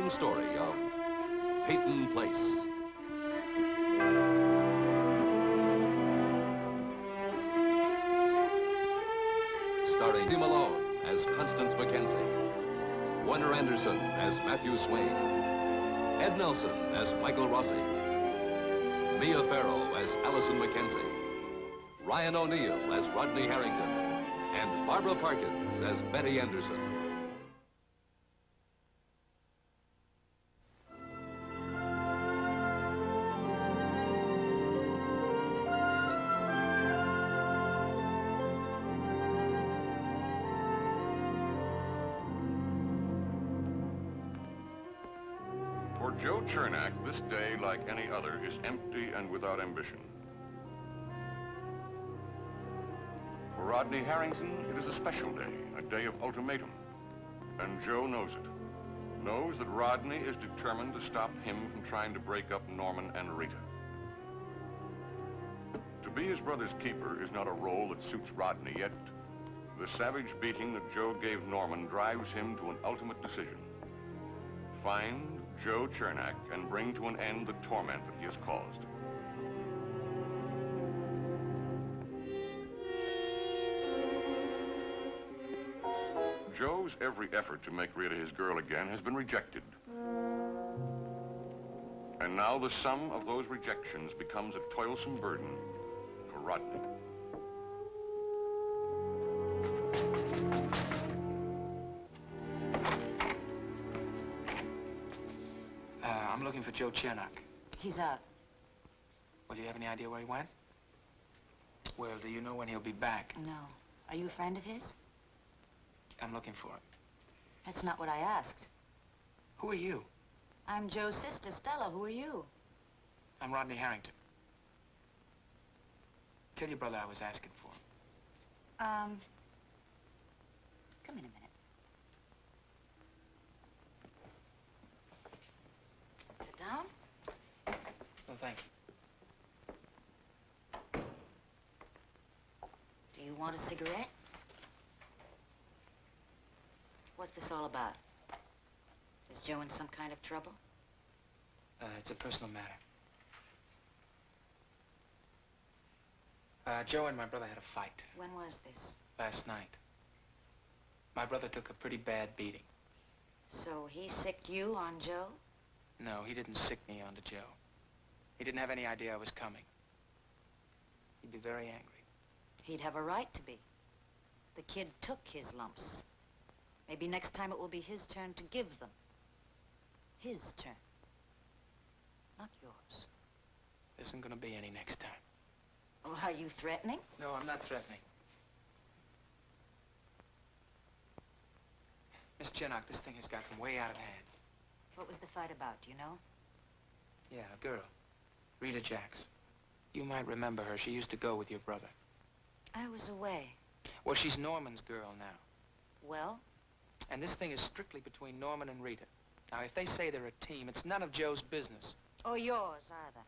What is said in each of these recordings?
thrilling story of Peyton Place. Starring Lee Malone as Constance Mackenzie, Warner Anderson as Matthew Swain, Ed Nelson as Michael Rossi, Mia Farrow as Allison Mackenzie, Ryan O'Neal as Rodney Harrington, and Barbara Parkins as Betty Anderson. For Joe Chernak, this day, like any other, is empty and without ambition. For Rodney Harrington, it is a special day, a day of ultimatum. And Joe knows it. Knows that Rodney is determined to stop him from trying to break up Norman and Rita. To be his brother's keeper is not a role that suits Rodney, yet the savage beating that Joe gave Norman drives him to an ultimate decision. Find Joe Chernak and bring to an end the torment that he has caused. Joe's every effort to make Rita his girl again has been rejected. And now the sum of those rejections becomes a toilsome burden for Rodney. I'm looking for Joe Chernak. He's out. Well, do you have any idea where he went? Well, do you know when he'll be back? No. Are you a friend of his? I'm looking for him. That's not what I asked. Who are you? I'm Joe's sister, Stella. Who are you? I'm Rodney Harrington. Tell your brother I was asking for him. Come in a minute. Sit down. No, thank you. Do you want a cigarette? What's this all about? Is Joe in some kind of trouble? It's a personal matter. Joe and my brother had a fight. When was this? Last night. My brother took a pretty bad beating. So he sicked you on Joe? No, he didn't sick me onto Joe. He didn't have any idea I was coming. He'd be very angry. He'd have a right to be. The kid took his lumps. Maybe next time it will be his turn to give them. His turn. Not yours. There isn't gonna be any next time. Well, are you threatening? No, I'm not threatening. Miss Chernak, this thing has gotten way out of hand. What was the fight about, do you know? Yeah, a girl. Rita Jacks. You might remember her. She used to go with your brother. I was away. Well, she's Norman's girl now. Well? And this thing is strictly between Norman and Rita. Now, if they say they're a team, it's none of Joe's business. Or yours, either.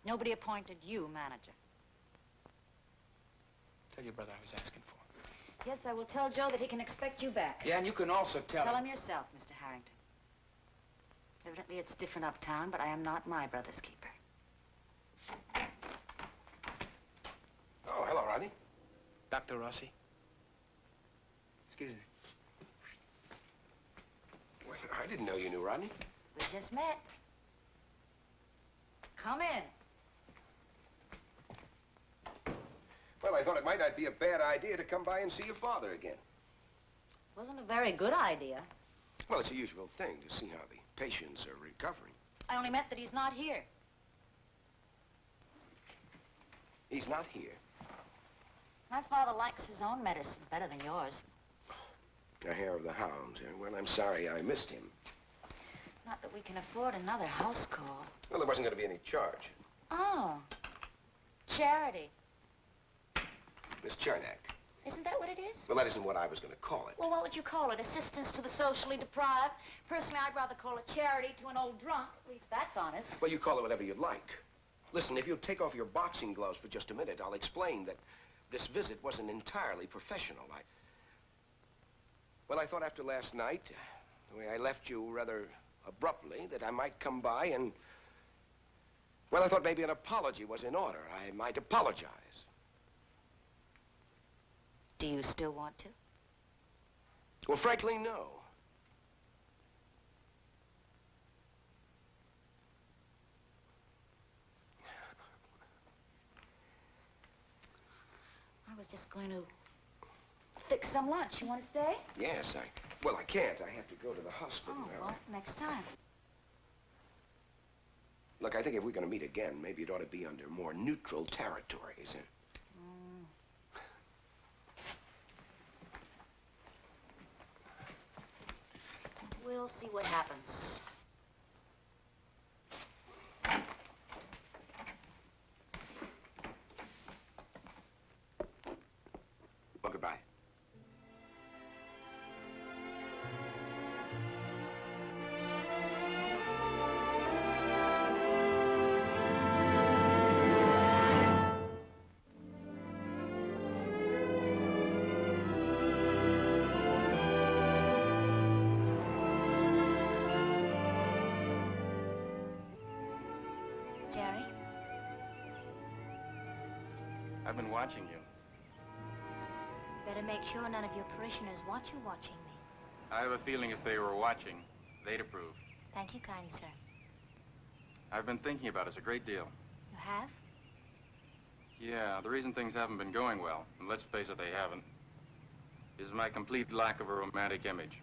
Nobody appointed you manager. Tell your brother I was asking for. Yes, I will tell Joe that he can expect you back. Yeah, and you can also tell Tell him yourself, Mr. Harrington. Evidently, it's different uptown, but I am not my brother's keeper. Oh, hello, Rodney. Dr. Rossi. Excuse me. Well, I didn't know you knew Rodney. We just met. Come in. Well, I thought it might not be a bad idea to come by and see your father again. Wasn't a very good idea. Well, it's a usual thing to see how the patients are recovering. I only meant that he's not here. He's not here. My father likes his own medicine better than yours. A hair of the hounds. Well, I'm sorry I missed him. Not that we can afford another house call. Well, there wasn't going to be any charge. Oh. Charity. Miss Chernak. Isn't that what it is? Well, that isn't what I was going to call it. Well, what would you call it? Assistance to the socially deprived? Personally, I'd rather call it charity to an old drunk. At least that's honest. Well, you call it whatever you'd like. Listen, if you'll take off your boxing gloves for just a minute, I'll explain that this visit wasn't entirely professional. Well, I thought after last night, the way I left you rather abruptly that I might come by and... Well, I thought maybe an apology was in order. I might apologize. Do you still want to? Well, frankly, no. I was just going to fix some lunch. You want to stay? Yes, well, I can't. I have to go to the hospital Oh, now. well, next time. Look, I think if we're going to meet again, maybe it ought to be under more neutral territories. We'll see what happens. Well, goodbye. Jerry? I've been watching you. Better make sure none of your parishioners watch you watching me. I have a feeling if they were watching, they'd approve. Thank you, kind sir. I've been thinking about us a great deal. You have? Yeah, the reason things haven't been going well, and let's face it, they haven't, is my complete lack of a romantic image.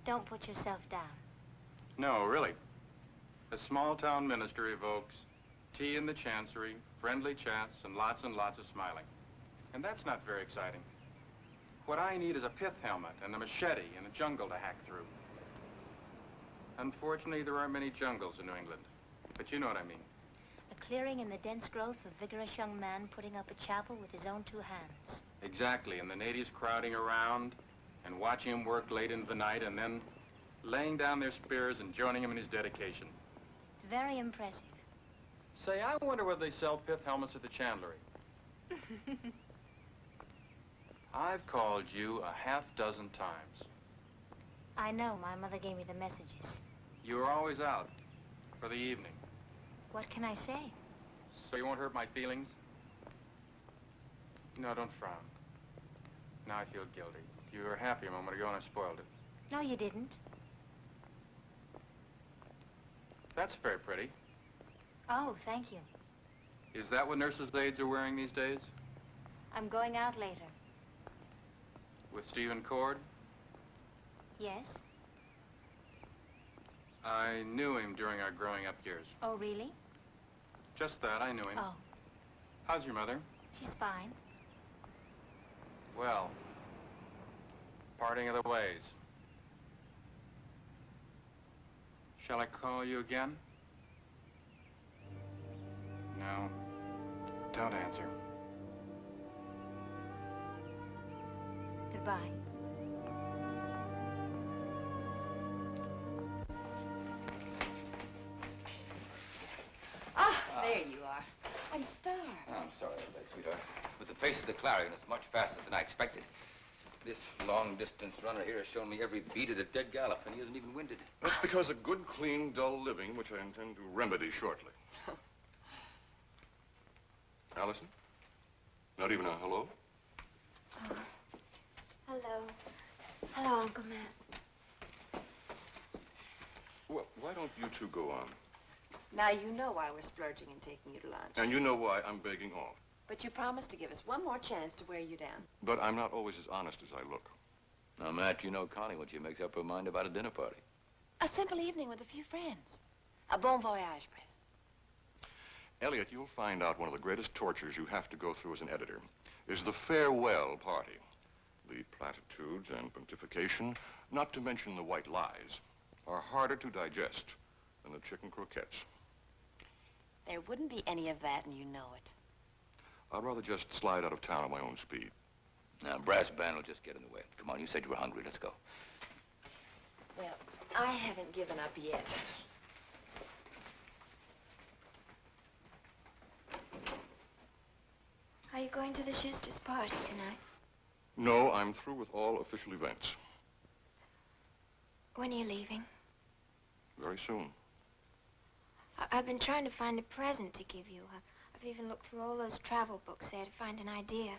Don't put yourself down. No, really. A small-town minister evokes tea in the chancery, friendly chats, and lots of smiling. And that's not very exciting. What I need is a pith helmet and a machete and a jungle to hack through. Unfortunately, there aren't many jungles in New England, but you know what I mean. A clearing in the dense growth, a vigorous young man putting up a chapel with his own two hands. Exactly, and the natives crowding around and watching him work late into the night and then laying down their spears and joining him in his dedication. It's very impressive. Say, I wonder whether they sell pith helmets at the chandlery. I've called you a half dozen times. I know. My mother gave me the messages. You were always out for the evening. What can I say? So you won't hurt my feelings? No, don't frown. Now I feel guilty. You were happy a moment ago and I spoiled it. No, you didn't. That's very pretty. Oh, thank you. Is that what nurses' aides are wearing these days? I'm going out later. With Stephen Cord? Yes? I knew him during our growing up years. Oh, really? Just that, I knew him. Oh, How's your mother? she's fine. Well, parting of the ways. Shall I call you again? No. Don't answer. Goodbye. Ah, there you are. I'm starved. Oh, I'm sorry, late, sweetheart. With the pace of the Clarion, it's much faster than I expected. This long-distance runner here has shown me every beat of the dead gallop, and he isn't even winded. That's because of good, clean, dull living, which I intend to remedy shortly. Allison? Not even a hello? Oh. Hello. Hello, Uncle Matt. Well, why don't you two go on? Now you know why we're splurging and taking you to lunch. And you know why I'm begging off. But you promised to give us one more chance to wear you down. But I'm not always as honest as I look. Now, Matt, you know Connie when she makes up her mind about a dinner party. A simple evening with a few friends. A bon voyage present. Elliot, you'll find out one of the greatest tortures you have to go through as an editor is the farewell party. The platitudes and pontification, not to mention the white lies, are harder to digest than the chicken croquettes. There wouldn't be any of that, and you know it. I'd rather just slide out of town at my own speed. Now, brass band will just get in the way. Come on, you said you were hungry. Let's go. Well, I haven't given up yet. Are you going to the Schuster's party tonight? No, I'm through with all official events. When are you leaving? Very soon. I've been trying to find a present to give you. I've even looked through all those travel books there to find an idea.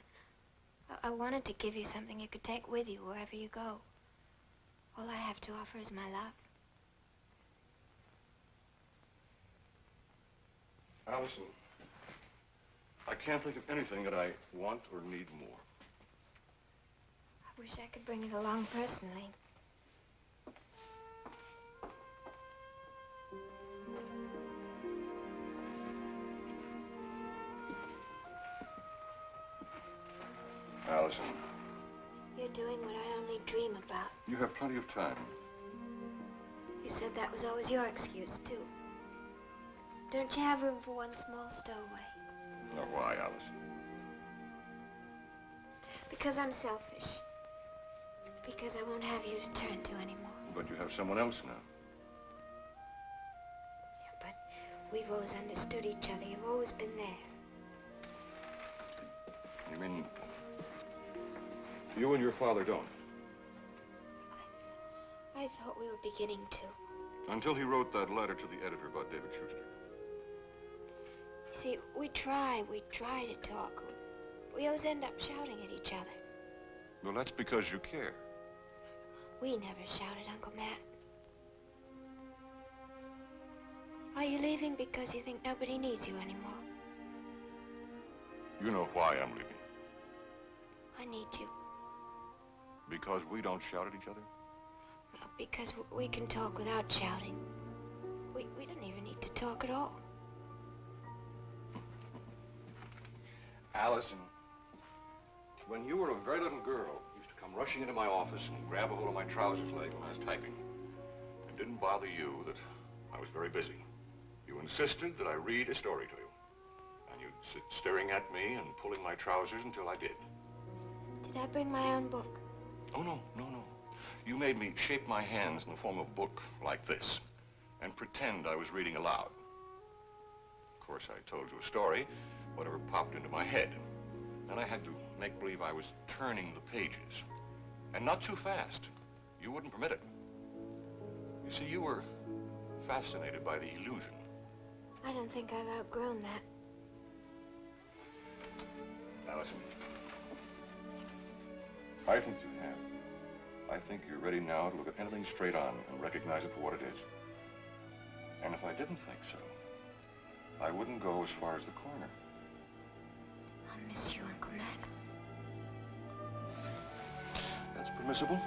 I wanted to give you something you could take with you wherever you go. All I have to offer is my love. Allison, I can't think of anything that I want or need more. I wish I could bring it along personally. Allison, You're doing what I only dream about. you have plenty of time. You said that was always your excuse, too. Don't you have room for one small stowaway? Now, why, Allison? Because I'm selfish. Because I won't have you to turn to anymore. But you have someone else now. Yeah, but we've always understood each other. You've always been there. You mean you and your father don't? I thought we were beginning to. Until he wrote that letter to the editor about David Schuster. You see, we try to talk. We always end up shouting at each other. Well, that's because you care. We never shouted, Uncle Matt. Are you leaving because you think nobody needs you anymore? You know why I'm leaving. I need you. Because we don't shout at each other? Because we can talk without shouting. We don't even need to talk at all. Allison, when you were a very little girl, you used to come rushing into my office and grab a hold of my trouser's leg when I was typing. It didn't bother you that I was very busy. You insisted that I read a story to you. And you'd sit staring at me and pulling my trousers until I did. Did I bring my own book? Oh, no. You made me shape my hands in the form of a book like this and pretend I was reading aloud. Of course, I told you a story, whatever popped into my head. And I had to make believe I was turning the pages. And not too fast. You wouldn't permit it. You see, you were fascinated by the illusion. I don't think I've outgrown that. Allison, I think you have. I think you're ready now to look at anything straight on and recognize it for what it is. And if I didn't think so, I wouldn't go as far as the corner. I miss you, Uncle Matt. That's permissible.